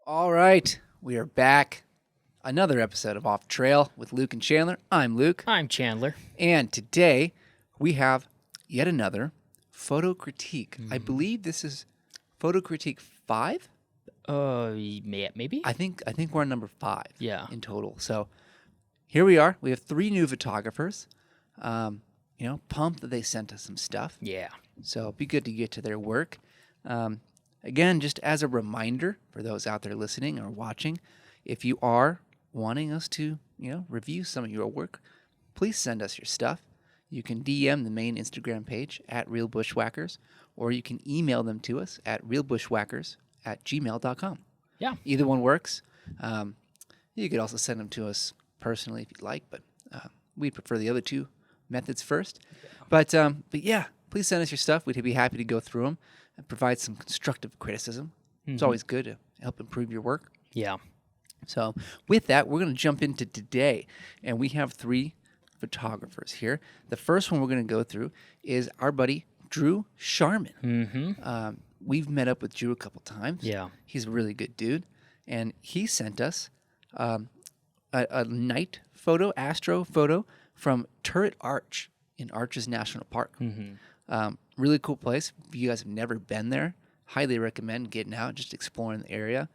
All right, we are back. Another episode of Off Trail with Luke and Chandler. I'm Luke, I'm Chandler. and today we have yet another photo critique. I believe this is photo critique 5. Maybe. I think we're on number 5. Yeah. In total. So here we are. We have 3 new photographers. Pumped that they sent us some stuff. Yeah. So it'd be good to get to their work. Again, just as a reminder for those out there listening or watching, if you are wanting us to, review some of your work, please send us your stuff. You can DM the main Instagram page at Real Bushwhackers, or you can email them to us at realbushwhackers@gmail.com. Yeah. Either one works. You could also send them to us personally if you'd like, but we'd prefer the other two methods first. But yeah, please send us your stuff. We'd be happy to go through them and provide some constructive criticism. It's always good to help improve your work. Yeah. So with that, we're going to jump into today, and we have 3 photographers here. The first one we're going to go through is our buddy Drew Sharman. Mm-hmm. We've met up with Drew a couple times. Yeah. He's a really good dude, and he sent us a night photo, astro photo from Turret Arch in Arches National Park. Really cool place. If you guys have never been there, highly recommend getting out, just exploring the area.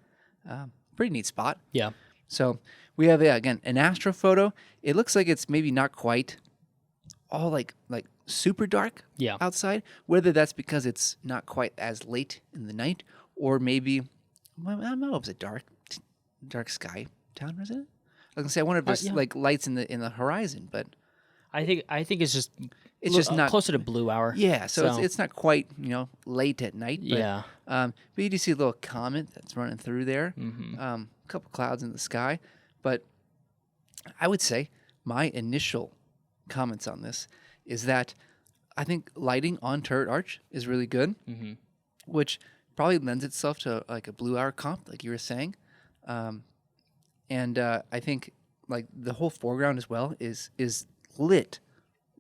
Pretty neat spot. Yeah. So we have, again, an astro photo. It looks like it's maybe not quite all like super dark outside, whether that's because it's not quite as late in the night, or maybe, I don't know if it's a dark sky town, or is it? I was gonna say, I wonder if there's like lights in the horizon, but I think it's just not closer to blue hour. Yeah, so it's not quite late at night. But, Yeah. but you do see a little comet that's running through there. A couple clouds in the sky, but I would say my initial comments on this is that I think lighting on Turret Arch is really good, which probably lends itself to like a blue hour comp, like you were saying. And I think like the whole foreground as well is lit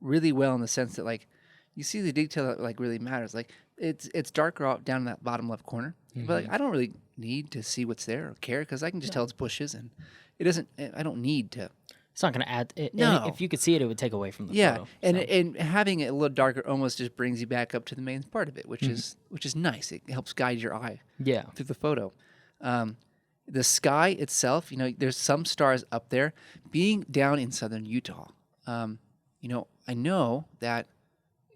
really well, in the sense that like you see the detail that like really matters. Like it's darker out down in that bottom left corner, but like I don't really need to see what's there or care, because I can just tell it's bushes, and it doesn't. I don't need to. It's not going to add. No. If you could see it, it would take away from the Yeah, photo. and having it a little darker almost just brings you back up to the main part of it, which is nice. It helps guide your eye through the photo. The sky itself, there's some stars up there. Being down in southern Utah, I know that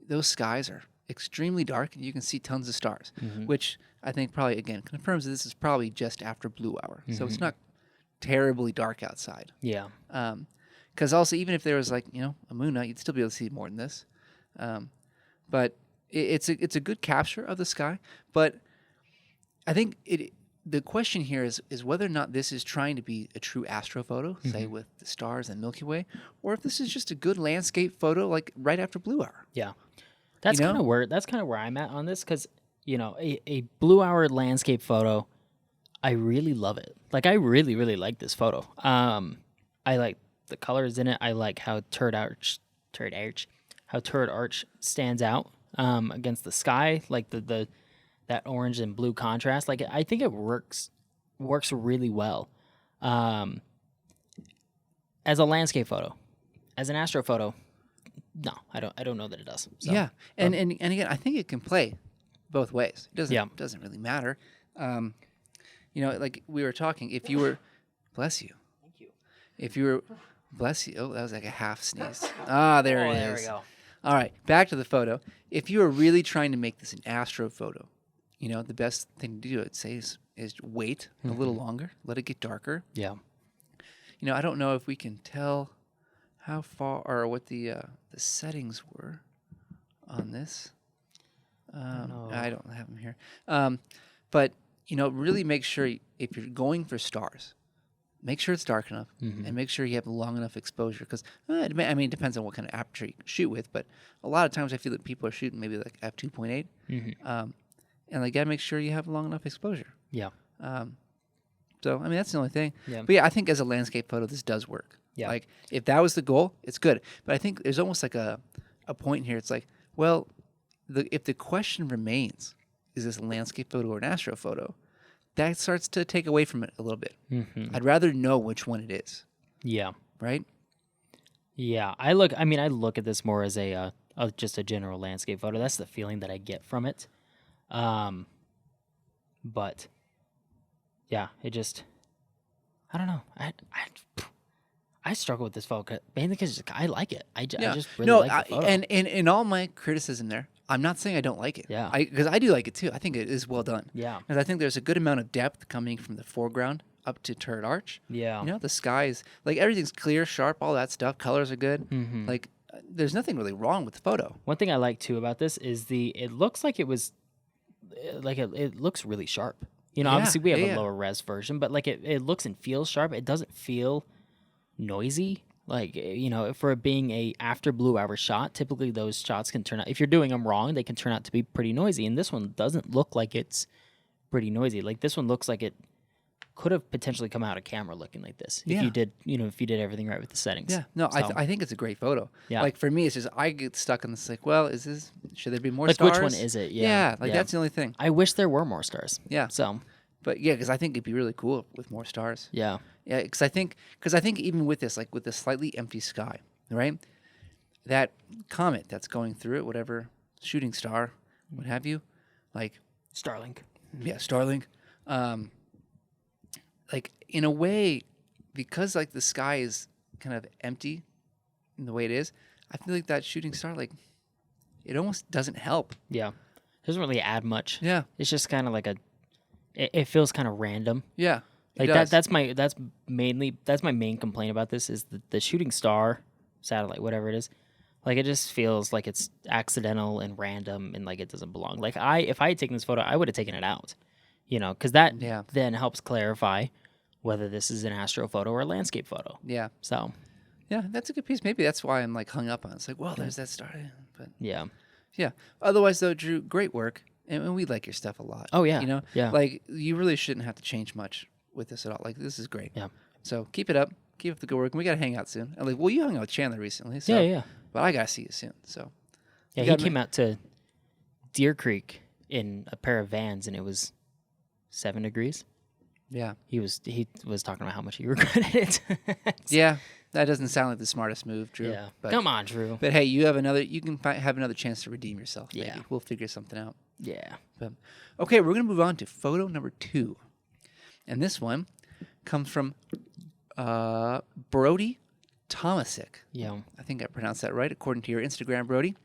those skies are extremely dark, and you can see tons of stars, which I think probably, again, confirms that this is probably just after blue hour. So it's not terribly dark outside. Yeah. Because also, even if there was like, a moon night, you'd still be able to see more than this. But it's a good capture of the sky. But I think the question here is whether or not this is trying to be a true astrophoto, say with the stars and Milky Way, or if this is just a good landscape photo, like right after blue hour. Yeah. That's kind of where I'm at on this, because a blue hour landscape photo, I really love it. Like, I really, really like this photo. I like the colors in it. I like how Turret Arch stands out against the sky, like the that orange and blue contrast. Like, I think it works really well as a landscape photo. As an astro photo, no, I don't know that it does. So, yeah, and again, I think it can play both ways. It doesn't really matter. Like we were talking, if you were, bless you. Thank you. If you were, bless you. Oh, that was like a half sneeze. There it is. There we go. All right, back to the photo. If you are really trying to make this an astro photo, the best thing to do, I'd say, is wait a little longer, let it get darker. Yeah. I don't know if we can tell how far or what the settings were on this. I don't have them here. But really make sure if you're going for stars, make sure it's dark enough, and make sure you have long enough exposure. Because it depends on what kind of aperture you shoot with. But a lot of times I feel that people are shooting maybe like f2.8, and they gotta make sure you have long enough exposure. Yeah. So that's the only thing. Yeah. But yeah, I think as a landscape photo, this does work. Yeah. Like if that was the goal, it's good. But I think there's almost like a point here. It's like, well, if the question remains, is this a landscape photo or an astro photo? that starts to take away from it a little bit. Mm-hmm. I'd rather know which one it is. Yeah. Right? Yeah. I look at this more as just a general landscape photo. That's the feeling that I get from it. But yeah, it just, I don't know. I struggle with this photo mainly because I like it. I just really like the photo. And in all my criticism there, I'm not saying I don't like it. Yeah. Because I do like it too. I think it is well done. Yeah. Because I think there's a good amount of depth coming from the foreground up to Turret Arch. Yeah. You know, the skies, like everything's clear, sharp, all that stuff. Colors are good. Mm-hmm. Like there's nothing really wrong with the photo. One thing I like too about this is it looks like it was, like it looks really sharp. You know, Yeah, obviously we have yeah. a lower res version, but like it looks and feels sharp. It doesn't feel noisy. Like, you know, for it being a after blue hour shot, typically those shots can turn out, if you're doing them wrong, they can turn out to be pretty noisy. And this one doesn't look like it's pretty noisy. Like this one looks like it could have potentially come out of camera looking like this. If Yeah. you did, if you did everything right with the settings. Yeah, no, So, I think it's a great photo. Yeah. Like for me, it's just I get stuck in this. Like, well, should there be more like stars? which one is it? Yeah. Yeah, like that's the only thing. I wish there were more stars. Yeah, So, but yeah, because I think it'd be really cool with more stars. yeah. Yeah, because I think even with this, like with the slightly empty sky, right? That comet that's going through it, whatever shooting star, what have you, like Starlink. yeah, Starlink. Like in a way, because like the sky is kind of empty in the way it is, I feel like that shooting star, like it almost doesn't help. Yeah. Doesn't really add much. Yeah, It's just kind of like it feels kind of random. yeah. Like it does. that's my main complaint about this is the shooting star satellite, whatever it is. Like it just feels like it's accidental and random and like it doesn't belong. Like if I had taken this photo, I would have taken it out, because that Yeah. then helps clarify whether this is an astro photo or a landscape photo. Yeah, So yeah. That's a good piece. Maybe that's why I'm like hung up on it. It's like, well, there's that star, but yeah, yeah. Otherwise, though, Drew, great work, and we like your stuff a lot. Oh, yeah. Yeah. Like you really shouldn't have to change much with this at all. Like this is great. Yeah. So keep it up. Keep up the good work. And we gotta hang out soon. And like, well, you hung out with Chandler recently. So, yeah. But I gotta see you soon. So Yeah, You he got came out to Deer Creek in a pair of Vans and it was 7 degrees. yeah, He was talking about how much he regretted it. yeah. That doesn't sound like the smartest move, Drew. Yeah. But, Come on, Drew. But hey, you can have another chance to redeem yourself. Maybe. Yeah. We'll figure something out. Yeah. But, okay, we're gonna move on to photo number 2, and this one comes from Brody Tomasic. Yeah. I think I pronounced that right, according to your Instagram, Brody.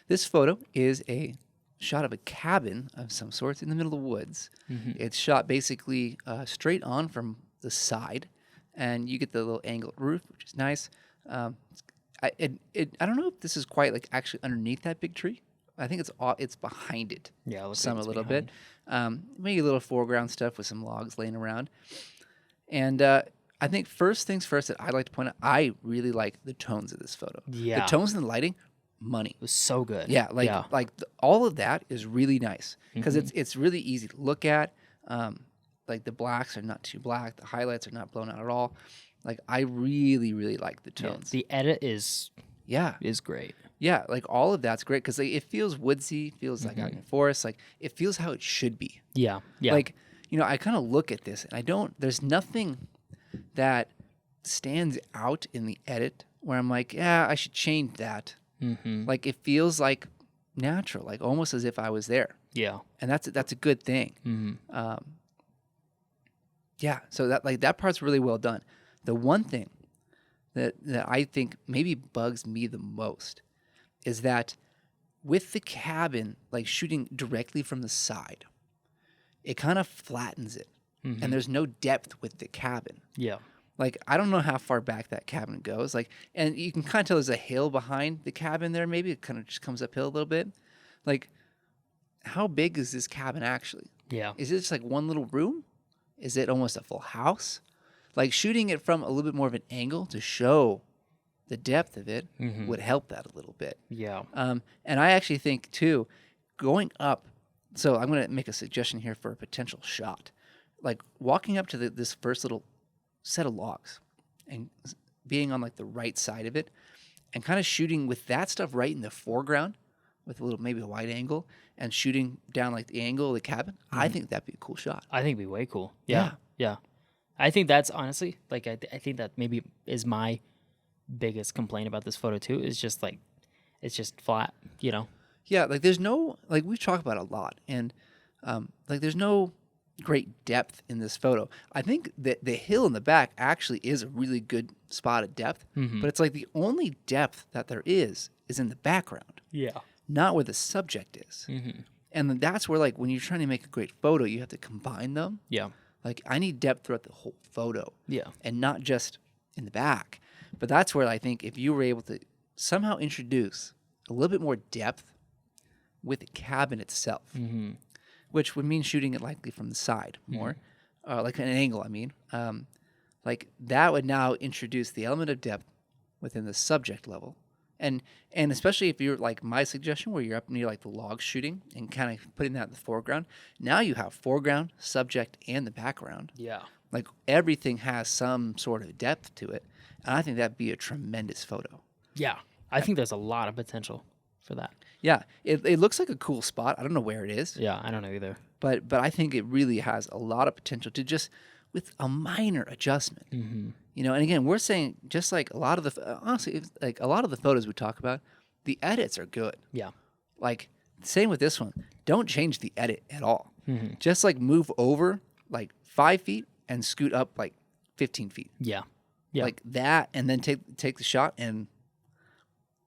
This photo is a shot of a cabin of some sorts in the middle of the woods. Mm-hmm. It's shot basically straight on from the side, and you get the little angled roof, which is nice. I don't know if this is quite like actually underneath that big tree. I think it's behind it. Yeah. It looks Some like a it's little behind. bit. Maybe a little foreground stuff with some logs laying around. And I think first things first that I'd like to point out, I really like the tones of this photo. Yeah. The tones and the lighting, money. It was so good. Yeah, all of that is really nice because Mm-hmm. it's really easy to look at. Like the blacks are not too black, the highlights are not blown out at all. Like I really, really like the Yeah, tones. the edit is great. Yeah, like all of that's great because like, it feels woodsy, feels like out in the forest, like it feels how it should be. Yeah. Yeah. Like, I kind of look at this and there's nothing that stands out in the edit where I'm like, yeah, I should change that. mm-hmm. Like it feels like natural, like almost as if I was there. Yeah. And that's a good thing. Mm-hmm. Yeah, so that part's really well done. The one thing that I think maybe bugs me the most is that with the cabin like shooting directly from the side, it kind of flattens it, Mm-hmm. and there's no depth with the cabin. Yeah. Like I don't know how far back that cabin goes. Like, and you can kind of tell there's a hill behind the cabin there. Maybe it kind of just comes uphill a little bit. Like, how big is this cabin actually? Yeah. Is it just like one little room? Is it almost a full house? Like shooting it from a little bit more of an angle to show the depth of it Mm-hmm. would help that a little bit. Yeah. And I actually think too, going up. So I'm going to make a suggestion here for a potential shot. Like walking up to this first little set of logs and being on like the right side of it and kind of shooting with that stuff right in the foreground with a little, maybe a wide angle and shooting down like the angle of the cabin, I think that'd be a cool shot. I think it'd be way cool. Yeah. I think that's honestly, like, I think that maybe is my biggest complaint about this photo too, is just like, it's just flat, you know? Yeah, like there's no, like we've talked about it a lot, and like there's no great depth in this photo. I think that the hill in the back actually is a really good spot of depth, but it's like the only depth that there is in the background. Yeah. Not where the subject is. And then that's where, like, when you're trying to make a great photo, you have to combine them. Yeah. Like, I need depth throughout the whole photo. Yeah. And not just in the back. But that's where I think if you were able to somehow introduce a little bit more depth with the cabin itself, which would mean shooting it likely from the side more, like an angle, I mean. Like, that would now introduce the element of depth within the subject level. And especially if you're like my suggestion where you're up near like the log shooting and kind of putting that in the foreground, now you have foreground, subject, and the background. Yeah. Like everything has some sort of depth to it. And I think that'd be a tremendous photo. Yeah. I think there's a lot of potential for that. Yeah. It looks like a cool spot. I don't know where it is. Yeah, I don't know either. But I think it really has a lot of potential to just with a minor adjustment. You know, and again, we're saying just like a lot of the, honestly, like a lot of the photos we talk about, the edits are good. Yeah. Like, same with this one. Don't change the edit at all. Just like move over like 5 feet and scoot up like 15 feet. Yeah. Yeah. Like that, and then take the shot, and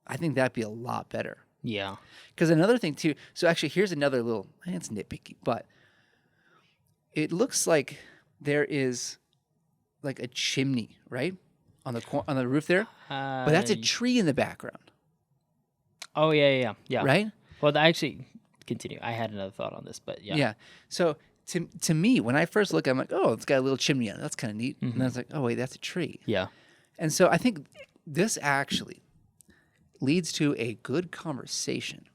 I think that'd be a lot better. Yeah. Because another thing too, so actually here's another little, it's nitpicky, but it looks like there is like a chimney, right? On the roof there. But that's a tree in the background. Oh, yeah. Right? Well, actually, continue. I had another thought on this, but yeah. Yeah. So to me, when I first look, I'm like, oh, it's got a little chimney on it. That's kind of neat. And then I was like, oh, wait, that's a tree. Yeah. And so I think this actually leads to a good conversation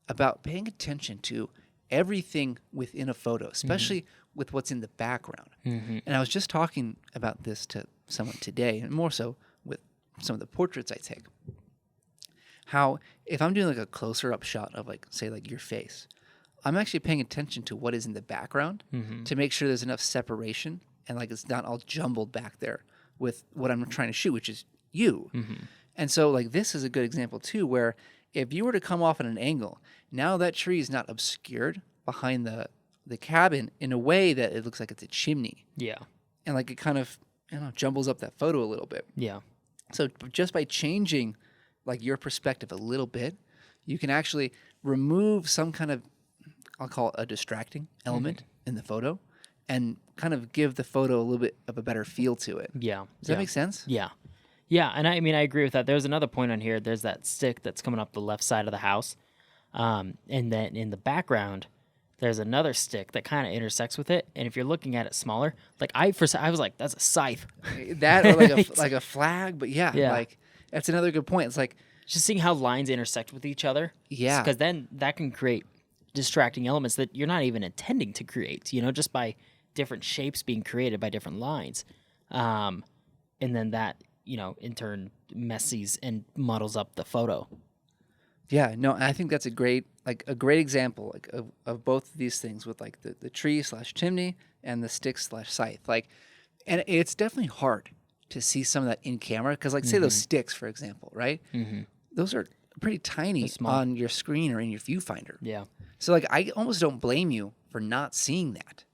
about paying attention to everything within a photo, especially with what's in the background. And I was just talking about this to someone today, and more so with some of the portraits I take. How if I'm doing like a closer up shot of like, say, like your face, I'm actually paying attention to what is in the background to make sure there's enough separation and like it's not all jumbled back there with what I'm trying to shoot, which is you. And so like this is a good example too, where if you were to come off at an angle, now that tree is not obscured behind the cabin in a way that it looks like it's a chimney. Yeah. And like it kind of, jumbles up that photo a little bit. Yeah. So just by changing like your perspective a little bit, you can actually remove some kind of, I'll call it a distracting element in the photo and kind of give the photo a little bit of a better feel to it. Yeah. Does that make sense? Yeah. Yeah, and I mean, I agree with that. There's another point on here. There's that stick that's coming up the left side of the house. And then in the background, there's another stick that kind of intersects with it. And if you're looking at it smaller, like I was like, that's a scythe. That or like a flag, but yeah, like that's another good point. It's like just seeing how lines intersect with each other. Yeah. Because then that can create distracting elements that you're not even intending to create, just by different shapes being created by different lines. And then that, in turn messes and muddles up the photo. Yeah, no, I think that's a great example like of both of these things with like the tree / chimney and the stick / scythe. Like, and it's definitely hard to see some of that in camera because like say those sticks, for example, right? Those are pretty tiny on your screen or in your viewfinder. Yeah. So like I almost don't blame you for not seeing that,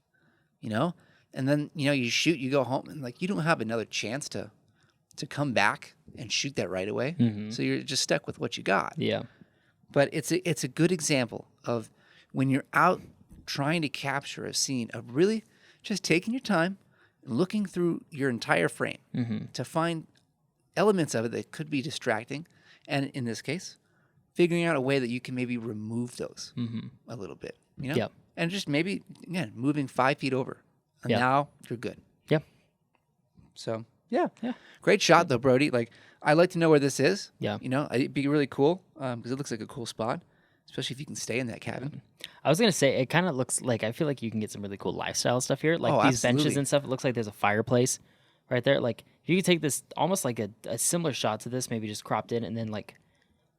And then, you shoot, you go home and like you don't have another chance to come back and shoot that right away. So you're just stuck with what you got. Yeah. But it's a good example of when you're out trying to capture a scene of really just taking your time and looking through your entire frame to find elements of it that could be distracting. And in this case, figuring out a way that you can maybe remove those a little bit, Yep. And just maybe, again, moving 5 feet over. And now you're good. Yep. So, yeah. Great shot, though, Brody. Like, I'd like to know where this is. Yeah. It'd be really cool because it looks like a cool spot, especially if you can stay in that cabin. I was going to say, it kind of looks like, I feel like you can get some really cool lifestyle stuff here. Like these benches and stuff, it looks like there's a fireplace right there. Like, if you could take this almost like a similar shot to this, maybe just cropped in and then like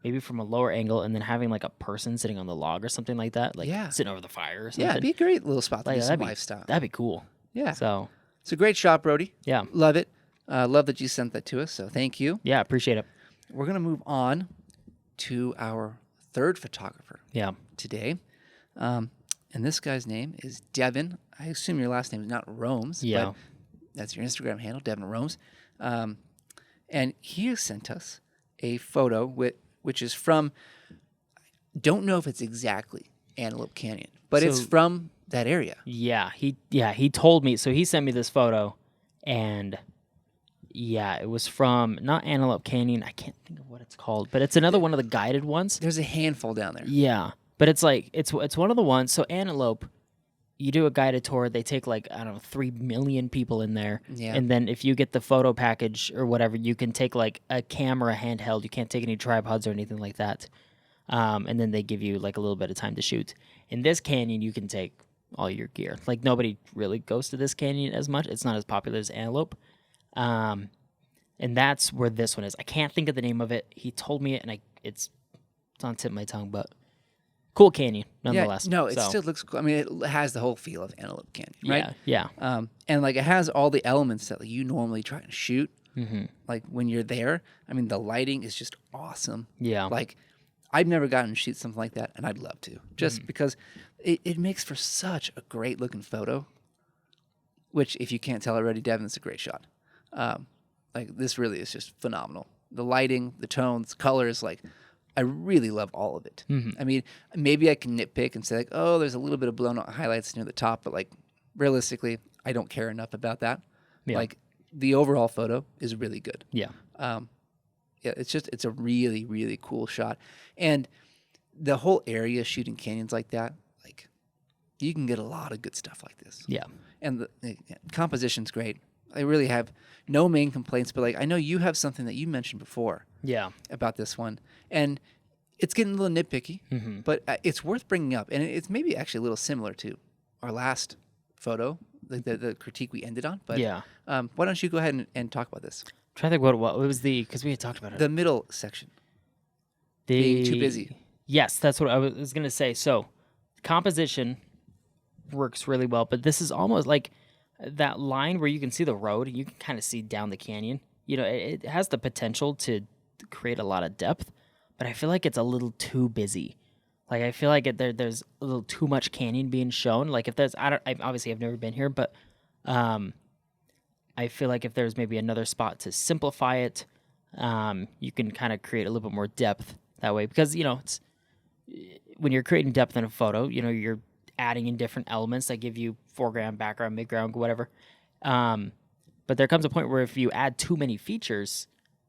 maybe from a lower angle, and then having like a person sitting on the log or something like that, like sitting over the fire or something. Yeah, it'd be a great little spot to like, do some lifestyle. That'd be cool. Yeah. So it's a great shot, Brody. Yeah. Love it. Love that you sent that to us. So thank you. Yeah, appreciate it. We're going to move on to our third photographer today. And this guy's name is Devin. I assume your last name is not Romes. Yeah. But that's your Instagram handle, Devin Romes. And he has sent us a photo which is from, don't know if it's exactly Antelope Canyon, but it's from that area. Yeah, he told me. So he sent me this photo, and it was from not Antelope Canyon. I can't think of what it's called, but it's another one of the guided ones. There's a handful down there. Yeah, but it's like it's one of the ones. So Antelope, you do a guided tour. They take like, I don't know, 3 million people in there. Yeah. And then if you get the photo package or whatever, you can take like a camera handheld. You can't take any tripods or anything like that. And then they give you like a little bit of time to shoot. In this canyon, you can take all your gear. Like nobody really goes to this canyon as much. It's not as popular as Antelope. And that's where this one is. I can't think of the name of it. He told me it, and it's on the tip of my tongue, but cool canyon nonetheless. Yeah, no, it still looks cool. I mean, it has the whole feel of Antelope Canyon, right? Yeah. And like it has all the elements that like, you normally try to shoot. Mm-hmm. Like when you're there, I mean, the lighting is just awesome. Yeah. Like I've never gotten to shoot something like that, and I'd love to, just because it makes for such a great looking photo. Which, if you can't tell already, Devin, it's a great shot. Like this really is just phenomenal. The lighting, the tones, colors, like I really love all of it. Mm-hmm. I mean, maybe I can nitpick and say like, oh, there's a little bit of blown out highlights near the top, but like realistically, I don't care enough about that. Yeah. Like the overall photo is really good. Yeah. It's a really, really cool shot. And the whole area shooting canyons like that, like you can get a lot of good stuff like this. Yeah. And the composition's great. I really have no main complaints, but like I know you have something that you mentioned before. Yeah. About this one, and it's getting a little nitpicky, but it's worth bringing up, and it's maybe actually a little similar to our last photo, the critique we ended on. But why don't you go ahead and talk about this? I'm trying to think what was because we had talked about it. The middle section. Being too busy. Yes, that's what I was going to say. So composition works really well, but this is almost like that line where you can see the road, you can kind of see down the canyon. You know, it has the potential to create a lot of depth, but I feel like it's a little too busy. Like I feel like there's a little too much canyon being shown. Like if there's, obviously I've never been here, but I feel like if there's maybe another spot to simplify it, you can kind of create a little bit more depth that way. Because it's when you're creating depth in a photo, you're adding in different elements that give you foreground, background, midground, whatever. But there comes a point where if you add too many features,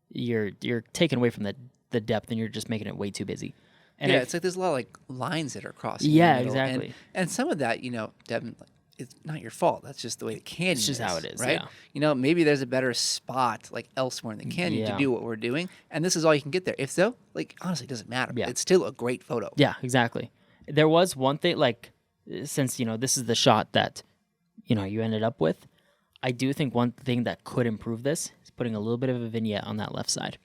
you're taking away from the depth, and you're just making it way too busy. And it's like there's a lot of like lines that are crossing. Yeah, exactly. And some of that, Devin, it's not your fault. That's just the way the canyon is. It's just how it is, right? yeah. Maybe there's a better spot like elsewhere in the canyon to do what we're doing, and this is all you can get there. If so, like honestly, it doesn't matter. Yeah. It's still a great photo. Yeah, exactly. There was one thing, like, since this is the shot that you ended up with, I do think one thing that could improve this is putting a little bit of a vignette on that left side,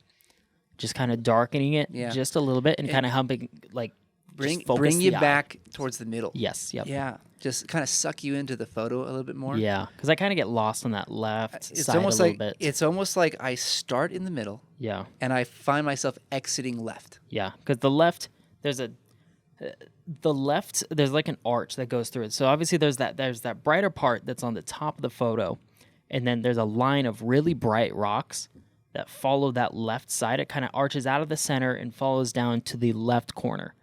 just kind of darkening it just a little bit, and kind of helping like bring you back towards the middle. Yes. Yep. Yeah. Just kind of suck you into the photo a little bit more. Yeah, because I kind of get lost on that left side almost a little bit. It's almost like I start in the middle. Yeah. And I find myself exiting left. Yeah, because the left, there's like an arch that goes through it. So obviously there's that brighter part that's on the top of the photo, and then there's a line of really bright rocks that follow that left side. It kind of arches out of the center and follows down to the left corner.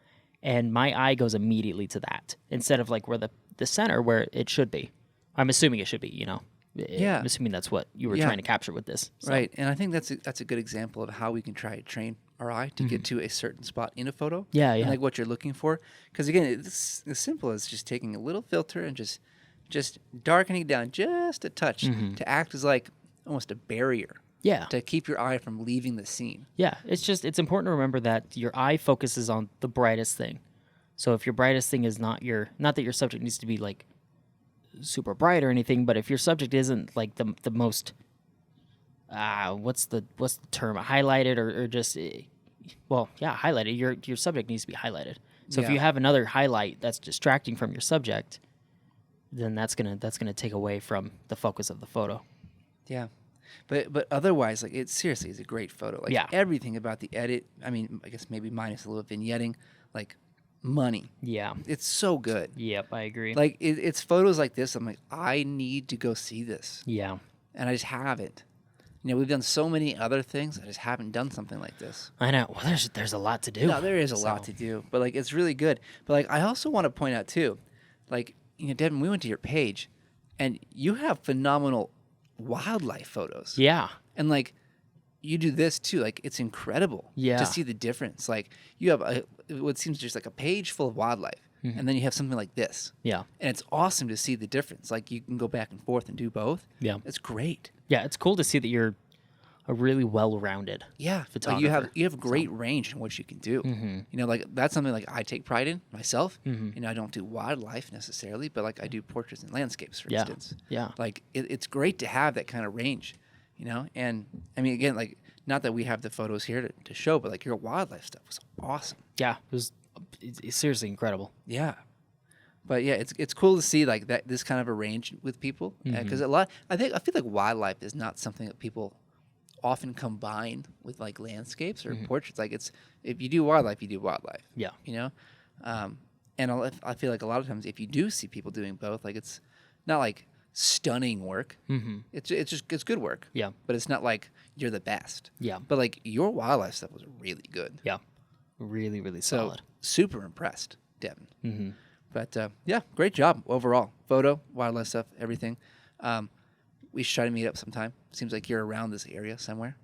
And my eye goes immediately to that instead of like where the center where it should be. I'm assuming it should be, Yeah. I'm assuming that's what you were trying to capture with this. So. Right. And I think that's a good example of how we can try to train our eye to get to a certain spot in a photo. Yeah. And like what you're looking for. Because again, it's as simple as just taking a little filter and just darkening it down just a touch to act as like almost a barrier. Yeah. To keep your eye from leaving the scene. Yeah. It's important to remember that your eye focuses on the brightest thing. So if your brightest thing is not that your subject needs to be like super bright or anything, but if your subject isn't like the most, what's the term, highlighted or just, highlighted. Your subject needs to be highlighted. So if Yeah. you have another highlight that's distracting from your subject, then that's gonna take away from the focus of the photo. Yeah. But otherwise, like, it seriously is a great photo. Like, Yeah. everything about the edit, I mean, I guess maybe minus a little vignetting, like, money. Yeah. It's so good. Yep, I agree. Like, it's photos like this. I'm like, I need to go see this. Yeah. And I just haven't. You know, we've done so many other things. I just haven't done something like this. I know. Well, there's a lot to do. No, there is a lot to do. But, like, it's really good. But, like, I also want to point out, too, like, you know, Devin, we went to your page, and you have phenomenal wildlife photos. Yeah. And, like, you do this too. Like, it's incredible Yeah. to see the difference. Like, you have what seems just like a page full of wildlife, and then you have something like this. Yeah. And it's awesome to see the difference. Like, you can go back and forth and do both. Yeah. It's great. Yeah, it's cool to see that you're a really well-rounded Yeah. Like, photographer. you have great range in what you can do. You know, like, that's something like I take pride in myself. You know, I don't do wildlife necessarily, but, like, I do portraits and landscapes, for Yeah. instance. Yeah. Like, it's great to have that kind of range, you know? And I mean, again, like, not that we have the photos here to show, but, like, your wildlife stuff was awesome. Yeah, it's seriously incredible. Yeah. But yeah, it's cool to see, like, that this kind of a range with people, because I feel like wildlife is not something that people often combine with, like, landscapes or portraits. Like, it's, if you do wildlife, you do wildlife. Yeah. You know, and I feel like a lot of times if you do see people doing both, like, it's not like stunning work. It's good work. Yeah. But it's not like you're the best. Yeah. But, like, your wildlife stuff was really good. Yeah. Really, really So solid. super impressed, Devin. But yeah, great job overall. Photo, wildlife stuff, everything. We should try to meet up sometime. Seems like you're around this area somewhere.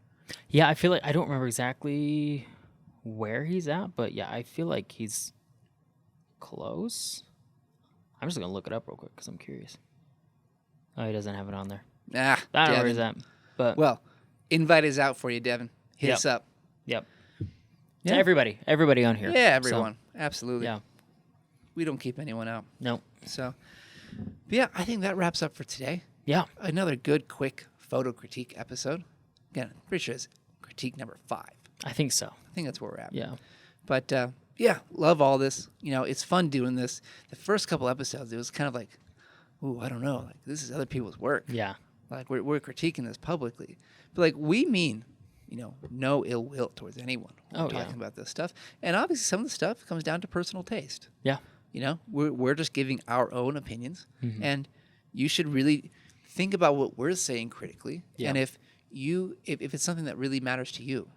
Yeah, I feel like I don't remember exactly where he's at, but yeah, I feel like he's close. I'm just gonna look it up real quick because I'm curious. Oh, he doesn't have it on there. Ah, I don't know where Devin. he's at. But Well, invite is out for you, Devin. Hit Yep. us up. yep. Yeah. To everybody on here. Yeah, So, everyone. Absolutely. yeah. We don't keep anyone out. No. So, but yeah, I think that wraps up for today. Yeah. Another good, quick photo critique episode. Again, I'm pretty sure it's critique number 5. I think so. I think that's where we're at. Yeah. But yeah, love all this. You know, it's fun doing this. The first couple episodes, it was kind of like, ooh, I don't know. Like, this is other people's work. Yeah. Like, we're critiquing this publicly. But, like, we mean, you know, no ill will towards anyone when we're Oh, yeah. talking about this stuff. And obviously, some of the stuff comes down to personal taste. Yeah. You know, we're just giving our own opinions. Mm-hmm. And you should really think about what we're saying critically. Yeah. And if it's something that really matters to you.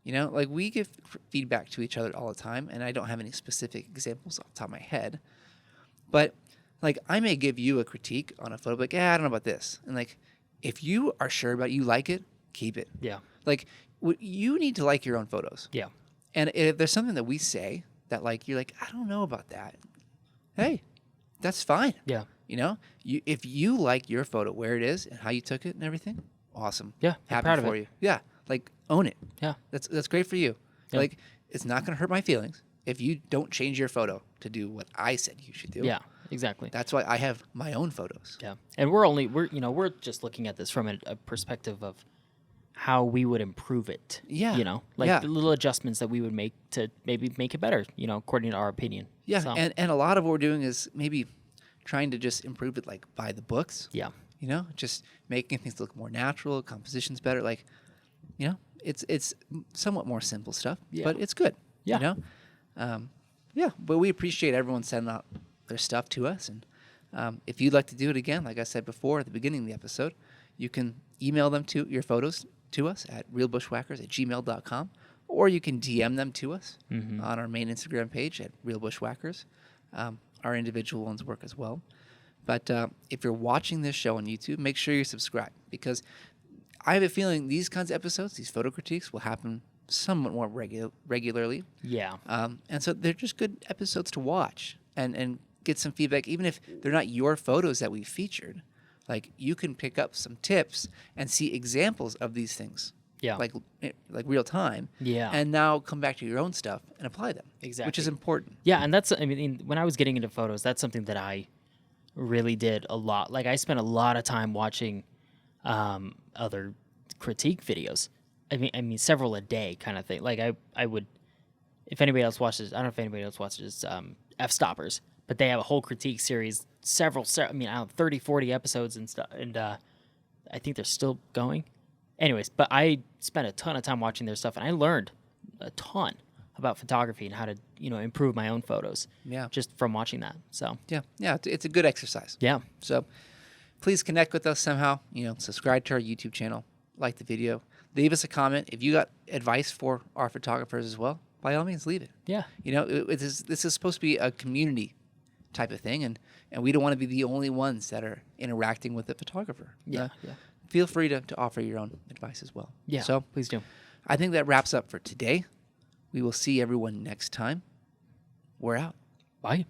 You know, like, we give feedback to each other all the time, and I don't have any specific examples off the top of my head. But, like, I may give you a critique on a photo, like, I don't know about this. And, like, if you are sure about it, you like it, keep it. Yeah. Like, you need to like your own photos. Yeah. And if there's something that we say that, like, you're like, I don't know about that, hey, that's fine. Yeah. You know, if you like your photo where it is and how you took it and everything, awesome. Yeah. I'm Happy proud of for it. you. Yeah. Like, own it. Yeah. That's great for you. Yeah. Like, it's not going to hurt my feelings if you don't change your photo to do what I said you should do. Yeah. Exactly. That's why I have my own photos. Yeah. And we're just looking at this from a perspective of how we would improve it. Yeah. You know, like Yeah. the little adjustments that we would make to maybe make it better, you know, according to our opinion. Yeah. So, And a lot of what we're doing is maybe trying to just improve it, like, by the books. yeah. You know, just making things look more natural, compositions better. Like, you know, it's somewhat more simple stuff, Yeah. but it's good. Yeah. You know, yeah. But we appreciate everyone sending out their stuff to us, and if you'd like to do it again, like I said before at the beginning of the episode, you can email them to your photos to us at realbushwhackers@gmail.com, or you can DM them to us on our main Instagram page at realbushwhackers. Our individual ones work as well. But if you're watching this show on YouTube, make sure you're subscribed, because I have a feeling these kinds of episodes, these photo critiques, will happen somewhat more regularly. Yeah. And so they're just good episodes to watch and get some feedback, even if they're not your photos that we featured. Like, you can pick up some tips and see examples of these things. Yeah. Like real time. Yeah. And now come back to your own stuff and apply them. Exactly. Which is important. Yeah, and that's, I mean, when I was getting into photos, that's something that I really did a lot. Like, I spent a lot of time watching other critique videos I mean, several a day kind of thing. Like I would, if anybody else watches, I don't know if anybody else watches F Stoppers, but they have a whole critique series, I mean, I don't know, 30, 40 episodes and stuff. And I think they're still going. Anyways, but I spent a ton of time watching their stuff, and I learned a ton about photography and how to, improve my own photos. Yeah. Just from watching that. So Yeah. It's a good exercise. yeah. So please connect with us somehow. Subscribe to our YouTube channel, like the video, leave us a comment. If you got advice for our photographers as well, by all means, leave it. Yeah. This is supposed to be a community type of thing, and we don't want to be the only ones that are interacting with the photographer. Yeah. Feel free to offer your own advice as well. Yeah. So please do. I think that wraps up for today. We will see everyone next time. We're out. Bye.